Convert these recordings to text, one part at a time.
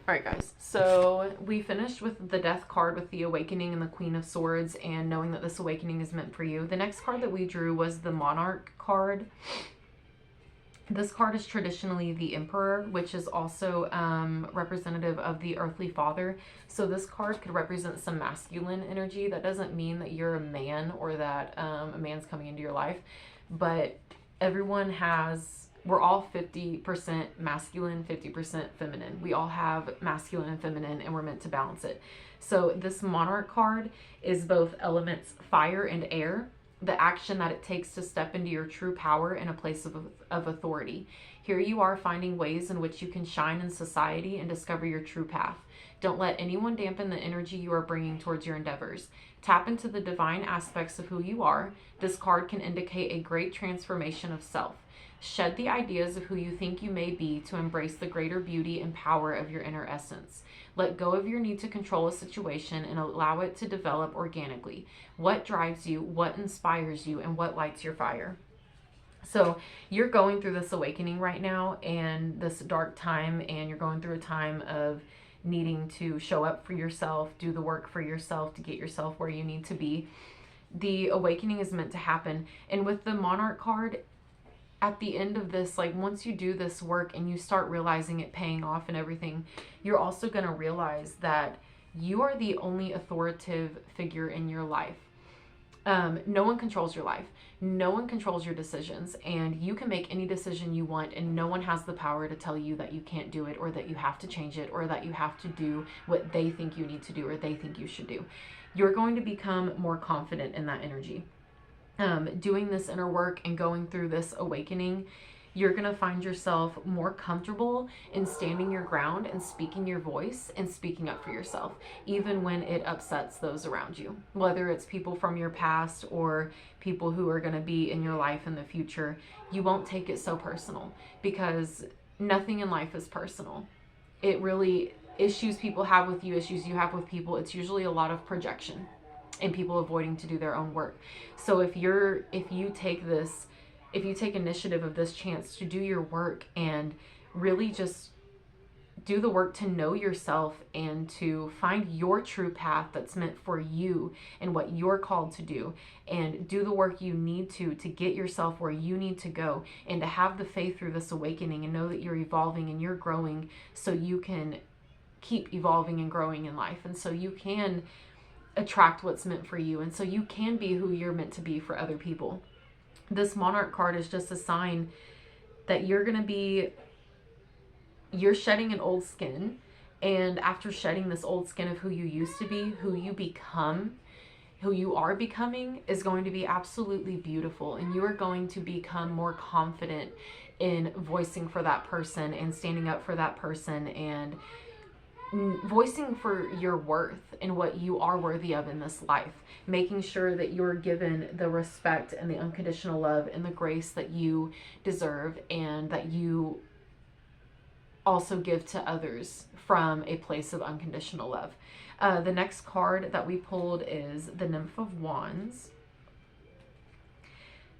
All right, guys. So we finished with the Death card with the Awakening and the Queen of Swords and knowing that this awakening is meant for you. The next card that we drew was the Monarch card. This card is traditionally the Emperor, which is also representative of the Earthly Father. So this card could represent some masculine energy. That doesn't mean that you're a man or that a man's coming into your life, but we're all 50% masculine, 50% feminine. We all have masculine and feminine, and we're meant to balance it. So this Monarch card is both elements fire and air, the action that it takes to step into your true power in a place of authority. Here you are finding ways in which you can shine in society and discover your true path. Don't let anyone dampen the energy you are bringing towards your endeavors. Tap into the divine aspects of who you are. This card can indicate a great transformation of self. Shed the ideas of who you think you may be to embrace the greater beauty and power of your inner essence. Let go of your need to control a situation and allow it to develop organically. What drives you, what inspires you, and what lights your fire? So you're going through this awakening right now and this dark time, and you're going through a time of needing to show up for yourself, do the work for yourself to get yourself where you need to be. The awakening is meant to happen. And with the Monarch card, at the end of this, like once you do this work and you start realizing it paying off and everything, you're also going to realize that you are the only authoritative figure in your life. No one controls your life. No one controls your decisions, and you can make any decision you want, and no one has the power to tell you that you can't do it or that you have to change it or that you have to do what they think you need to do or they think you should do. You're going to become more confident in that energy. Doing this inner work and going through this awakening, you're going to find yourself more comfortable in standing your ground and speaking your voice and speaking up for yourself, even when it upsets those around you, whether it's people from your past or people who are going to be in your life in the future. You won't take it so personal, because nothing in life is personal. It really, issues people have with you, issues you have with people, it's usually a lot of projection and people avoiding to do their own work. So if you take initiative of this chance to do your work and really just do the work to know yourself and to find your true path that's meant for you and what you're called to do, and do the work you need to get yourself where you need to go, and to have the faith through this awakening and know that you're evolving and you're growing so you can keep evolving and growing in life, and so you can attract what's meant for you, and so you can be who you're meant to be for other people. This Monarch card is just a sign that you're shedding an old skin, and after shedding this old skin of who you used to be, who you are becoming is going to be absolutely beautiful, and you are going to become more confident in voicing for that person and standing up for that person and voicing for your worth and what you are worthy of in this life, making sure that you're given the respect and the unconditional love and the grace that you deserve, and that you also give to others from a place of unconditional love. The next card that we pulled is the Nymph of Wands.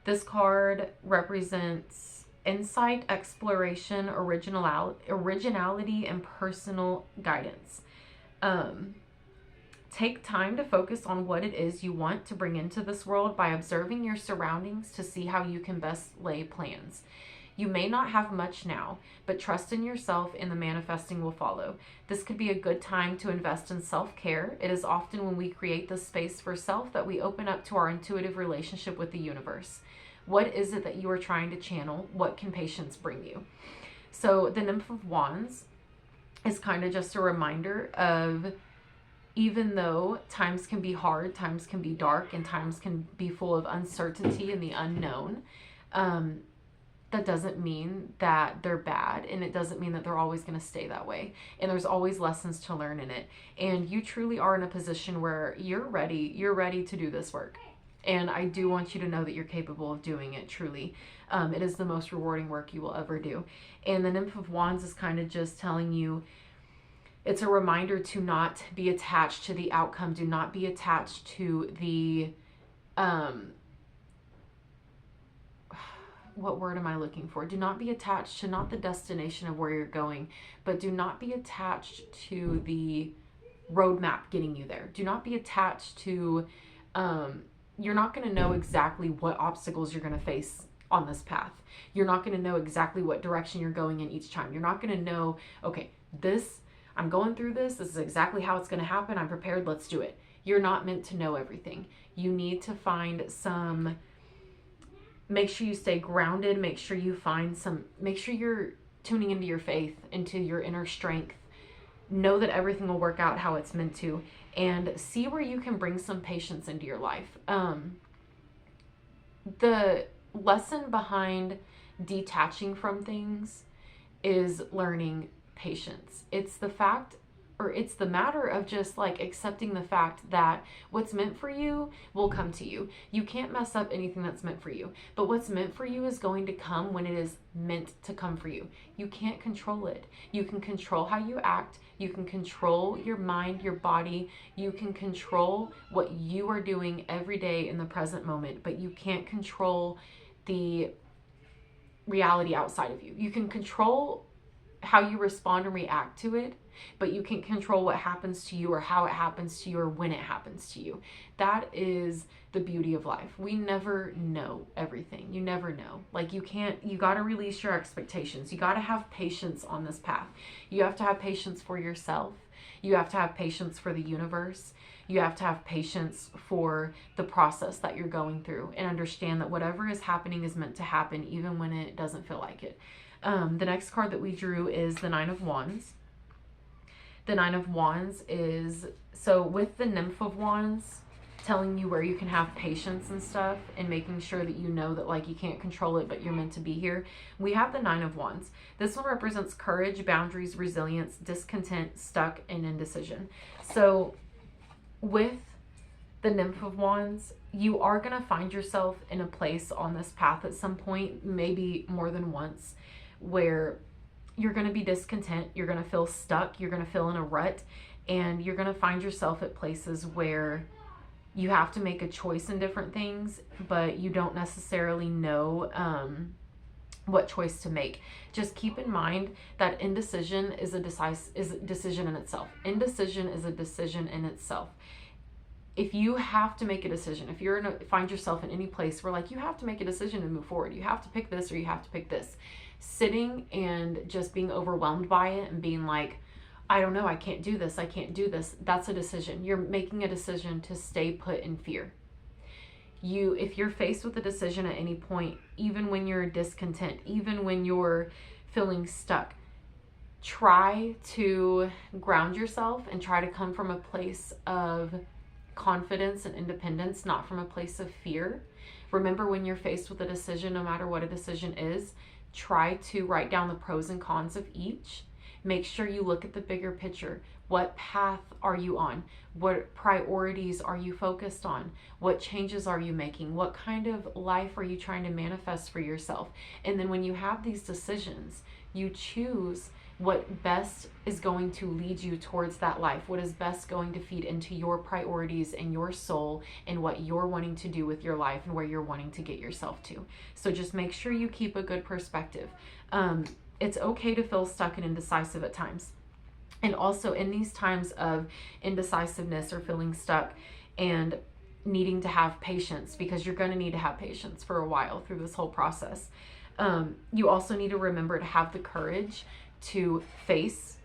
This card represents insight, exploration, originality, and personal guidance. Take time to focus on what it is you want to bring into this world by observing your surroundings to see how you can best lay plans. You may not have much now, but trust in yourself and the manifesting will follow. This could be a good time to invest in self-care. It is often when we create this space for self that we open up to our intuitive relationship with the universe. What is it that you are trying to channel? What can patience bring you? So the Nymph of Wands is kind of just a reminder of, even though times can be hard, times can be dark, and times can be full of uncertainty and the unknown, that doesn't mean that they're bad, and it doesn't mean that they're always going to stay that way. And there's always lessons to learn in it. And you truly are in a position where you're ready to do this work. And I do want you to know that you're capable of doing it, truly. It is the most rewarding work you will ever do. And the Nymph of Wands is kind of just telling you, it's a reminder to not be attached to the outcome. Do not be attached to the what word am I looking for? Do not be attached to not the destination of where you're going, but do not be attached to the roadmap getting you there. Do not be attached to, you're not going to know exactly what obstacles you're going to face on this path. You're not going to know exactly what direction you're going in each time. You're not going to know, okay, I'm going through this is exactly how it's going to happen. I'm prepared. Let's do it. You're not meant to know everything. You need to find make sure you stay grounded. Make sure you're tuning into your faith, into your inner strength. Know that everything will work out how it's meant to, and see where you can bring some patience into your life. The lesson behind detaching from things is learning patience. It's the matter of just like accepting the fact that what's meant for you will come to you. You can't mess up anything that's meant for you, but what's meant for you is going to come when it is meant to come for you. You can't control it. You can control how you act. You can control your mind, your body. You can control what you are doing every day in the present moment, but you can't control the reality outside of you. You can control how you respond and react to it, but you can't control what happens to you or how it happens to you or when it happens to you. That is the beauty of life. We never know everything. You never know. Like you got to release your expectations. You got to have patience on this path. You have to have patience for yourself. You have to have patience for the universe. You have to have patience for the process that you're going through and understand that whatever is happening is meant to happen even when it doesn't feel like it. The next card that we drew is the Nine of Wands. The Nine of Wands is, so with the Nymph of Wands telling you where you can have patience and stuff and making sure that you know that like you can't control it, but you're meant to be here. We have the Nine of Wands. This one represents courage, boundaries, resilience, discontent, stuck, and indecision. So with the Nymph of Wands, you are going to find yourself in a place on this path at some point, maybe more than once, where you're going to be discontent, you're going to feel stuck, you're going to feel in a rut, and you're going to find yourself at places where you have to make a choice in different things, but you don't necessarily know what choice to make. Just keep in mind that indecision is a decision in itself. Indecision is a decision in itself. If you have to make a decision, if you're find yourself in any place where like you have to make a decision and move forward, you have to pick this or you have to pick this, sitting and just being overwhelmed by it and being like, I don't know, I can't do this, that's a decision. You're making a decision to stay put in fear. If you're faced with a decision at any point, even when you're discontent, even when you're feeling stuck, try to ground yourself and try to come from a place of confidence and independence, not from a place of fear. Remember, when you're faced with a decision, no matter what a decision is, try to write down the pros and cons of each. Make sure you look at the bigger picture. What path are you on? What priorities are you focused on? What changes are you making? What kind of life are you trying to manifest for yourself? And then when you have these decisions, you choose what best is going to lead you towards that life, what is best going to feed into your priorities and your soul and what you're wanting to do with your life and where you're wanting to get yourself to. So just make sure you keep a good perspective. It's okay to feel stuck and indecisive at times. And also in these times of indecisiveness or feeling stuck and needing to have patience, because you're going to need to have patience for a while through this whole process. You also need to remember to have the courage to face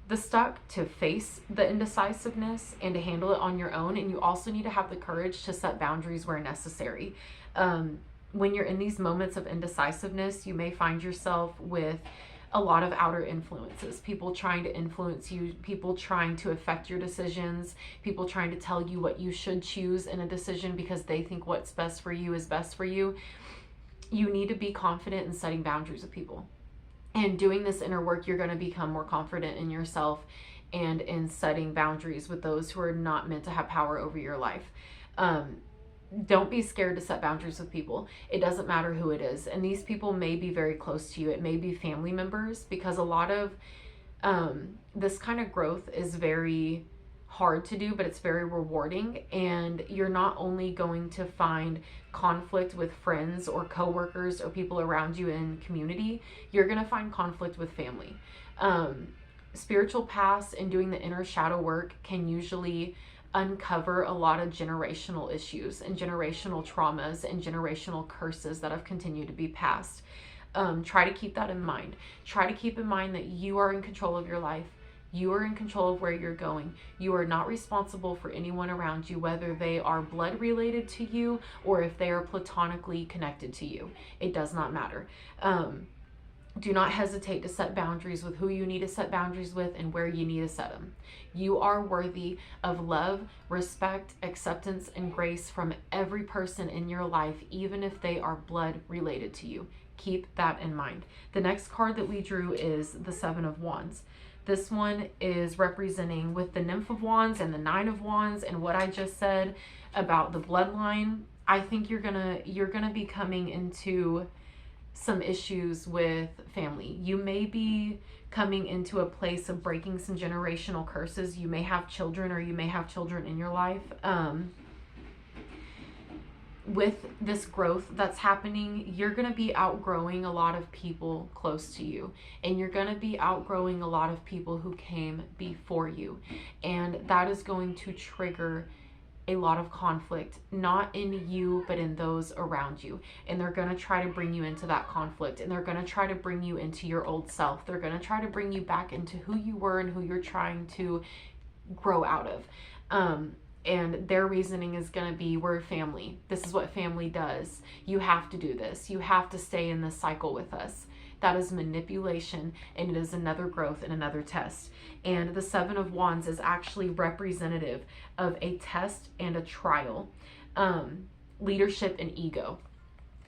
the stuck, to face the indecisiveness, and to handle it on your own. And you also need to have the courage to set boundaries where necessary. When you're in these moments of indecisiveness, you may find yourself with a lot of outer influences, people trying to influence you, people trying to affect your decisions, people trying to tell you what you should choose in a decision because they think what's best for you is best for you. You need to be confident in setting boundaries with people. And doing this inner work, you're going to become more confident in yourself and in setting boundaries with those who are not meant to have power over your life. Don't be scared to set boundaries with people. It doesn't matter who it is. And these people may be very close to you. It may be family members, because a lot of this kind of growth is very hard to do, but it's very rewarding. And you're not only going to find conflict with friends or coworkers or people around you in community, you're going to find conflict with family. Spiritual paths and doing the inner shadow work can usually uncover a lot of generational issues and generational traumas and generational curses that have continued to be passed. Try to keep that in mind. Try to keep in mind that you are in control of your life. You are in control of where you're going. You are not responsible for anyone around you, whether they are blood related to you or if they are platonically connected to you. It does not matter. Do not hesitate to set boundaries with who you need to set boundaries with and where you need to set them. You are worthy of love, respect, acceptance, and grace from every person in your life, even if they are blood related to you. Keep that in mind. The next card that we drew is the Seven of Wands. This one is representing with the Nymph of Wands and the Nine of Wands and what I just said about the bloodline. I think you're gonna be coming into some issues with family. You may be coming into a place of breaking some generational curses. You may have children, or you may have children in your life. With this growth that's happening, you're going to be outgrowing a lot of people close to you, and you're going to be outgrowing a lot of people who came before you, and that is going to trigger a lot of conflict, not in you, but in those around you. And they're going to try to bring you into that conflict, and they're going to try to bring you into your old self. They're going to try to bring you back into who you were and who you're trying to grow out of. And their reasoning is going to be, we're family. This is what family does. You have to do this. You have to stay in this cycle with us. That is manipulation, and it is another growth and another test. And the Seven of Wands is actually representative of a test and a trial, leadership and ego.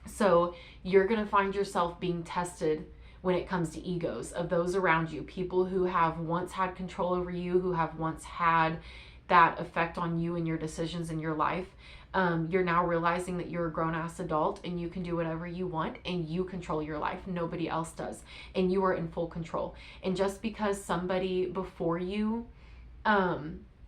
So you're going to find yourself being tested when it comes to egos of those around you, people who have once had control over you, who have once had that effect on you and your decisions in your life. You're now realizing that you're a grown-ass adult and you can do whatever you want and you control your life. Nobody else does. And you are in full control. And just because somebody before you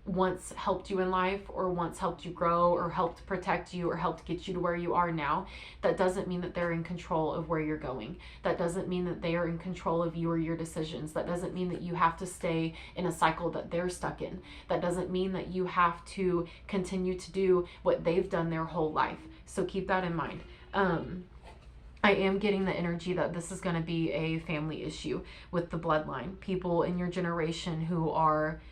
once helped you in life, or once helped you grow, or helped protect you, or helped get you to where you are now, that doesn't mean that they're in control of where you're going. That doesn't mean that they are in control of you or your decisions. That doesn't mean that you have to stay in a cycle that they're stuck in. That doesn't mean that you have to continue to do what they've done their whole life. So keep that in mind. I am getting the energy that this is going to be a family issue with the bloodline. People in your generation who are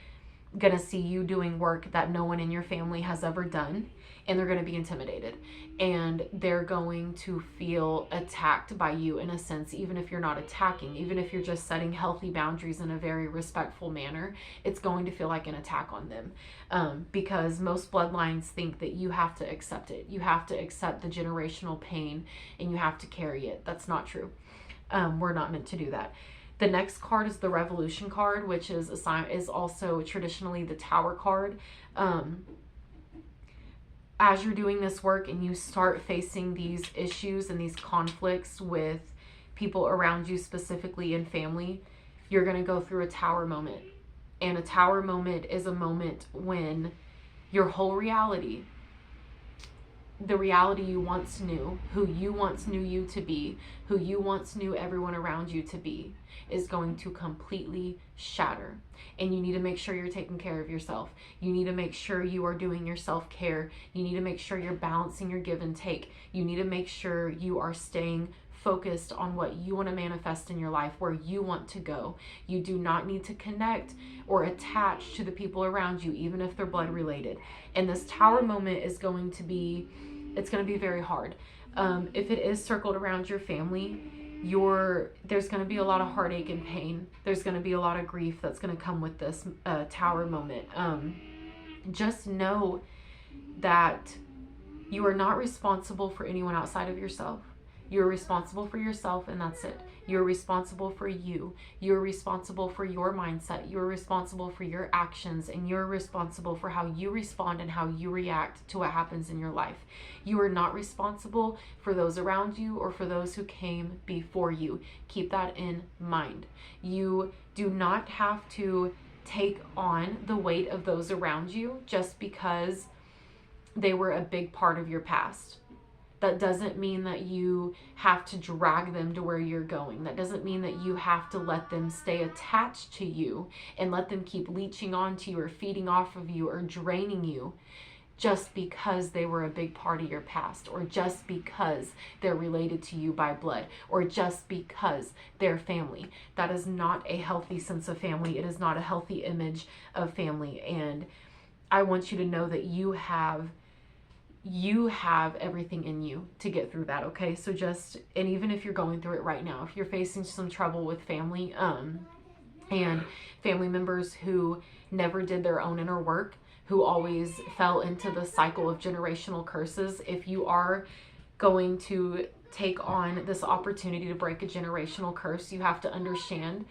going to see you doing work that no one in your family has ever done, and they're going to be intimidated, and they're going to feel attacked by you in a sense. Even if you're not attacking, even if you're just setting healthy boundaries in a very respectful manner, it's going to feel like an attack on them, because most bloodlines think that you have to accept it. You have to accept the generational pain and you have to carry it. That's not true. We're not meant to do that. The next card is the Revolution card, which is also traditionally the Tower card. As you're doing this work and you start facing these issues and these conflicts with people around you, specifically in family, you're going to go through a Tower moment. And a Tower moment is a moment when your whole reality, the reality you once knew, who you once knew you to be, who you once knew everyone around you to be, is going to completely shatter. And you need to make sure you're taking care of yourself. You need to make sure you are doing your self-care. You need to make sure you're balancing your give and take. You need to make sure you are staying focused on what you want to manifest in your life, where you want to go. You do not need to connect or attach to the people around you, even if they're blood related. And this Tower moment is going to be, it's going to be very hard. If it is circled around your family, there's going to be a lot of heartache and pain. There's going to be a lot of grief that's going to come with this Tower moment. Just know that you are not responsible for anyone outside of yourself. You're responsible for yourself, and that's it. You're responsible for you. You're responsible for your mindset. You're responsible for your actions, and you're responsible for how you respond and how you react to what happens in your life. You are not responsible for those around you or for those who came before you. Keep that in mind. You do not have to take on the weight of those around you just because they were a big part of your past. That doesn't mean that you have to drag them to where you're going. That doesn't mean that you have to let them stay attached to you and let them keep leeching onto you or feeding off of you or draining you just because they were a big part of your past, or just because they're related to you by blood, or just because they're family. That is not a healthy sense of family. It is not a healthy image of family. And I want you to know that you have everything in you to get through that, okay? So and even if you're going through it right now, if you're facing some trouble with family, and family members who never did their own inner work, who always fell into the cycle of generational curses, if you are going to take on this opportunity to break a generational curse, you have to understand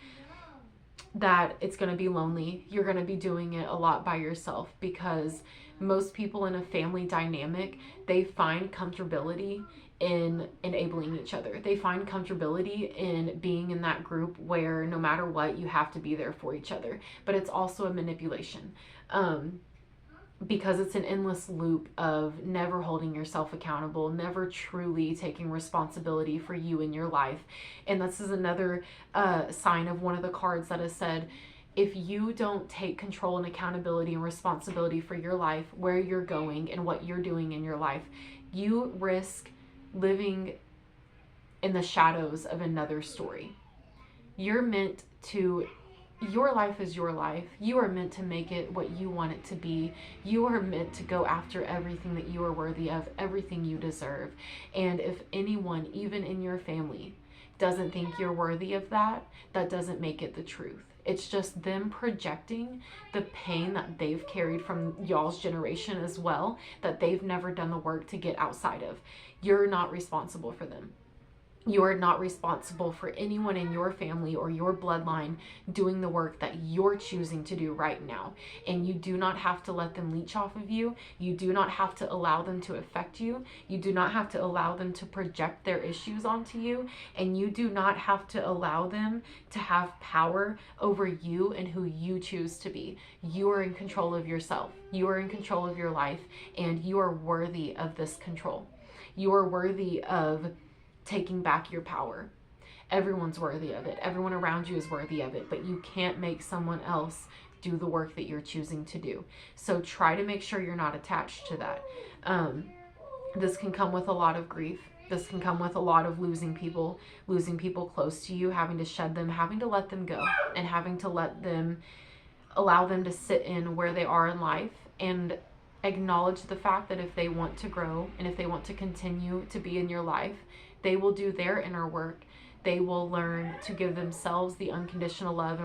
that it's going to be lonely. You're going to be doing it a lot by yourself, because most people in a family dynamic, they find comfortability in enabling each other. They find comfortability in being in that group where no matter what, you have to be there for each other. But it's also a manipulation. Because it's an endless loop of never holding yourself accountable, never truly taking responsibility for you in your life. And this is another sign of one of the cards that has said, if you don't take control and accountability and responsibility for your life, where you're going and what you're doing in your life, you risk living in the shadows of another story. Your life is your life. You are meant to make it what you want it to be. You are meant to go after everything that you are worthy of, everything you deserve. And if anyone, even in your family, doesn't think you're worthy of that, that doesn't make it the truth. It's just them projecting the pain that they've carried from y'all's generation as well, that they've never done the work to get outside of. You're not responsible for them. You are not responsible for anyone in your family or your bloodline doing the work that you're choosing to do right now. And you do not have to let them leech off of you. You do not have to allow them to affect you. You do not have to allow them to project their issues onto you. And you do not have to allow them to have power over you and who you choose to be. You are in control of yourself. You are in control of your life, and you are worthy of this control. You are worthy of taking back your power. Everyone's worthy of it. Everyone around you is worthy of it, but you can't make someone else do the work that you're choosing to do. So try to make sure you're not attached to that. This can come with a lot of grief. This can come with a lot of losing people close to you, having to shed them, having to let them go, and having to allow them to sit in where they are in life, and acknowledge the fact that if they want to grow and if they want to continue to be in your life, they will do their inner work. They will learn to give themselves the unconditional love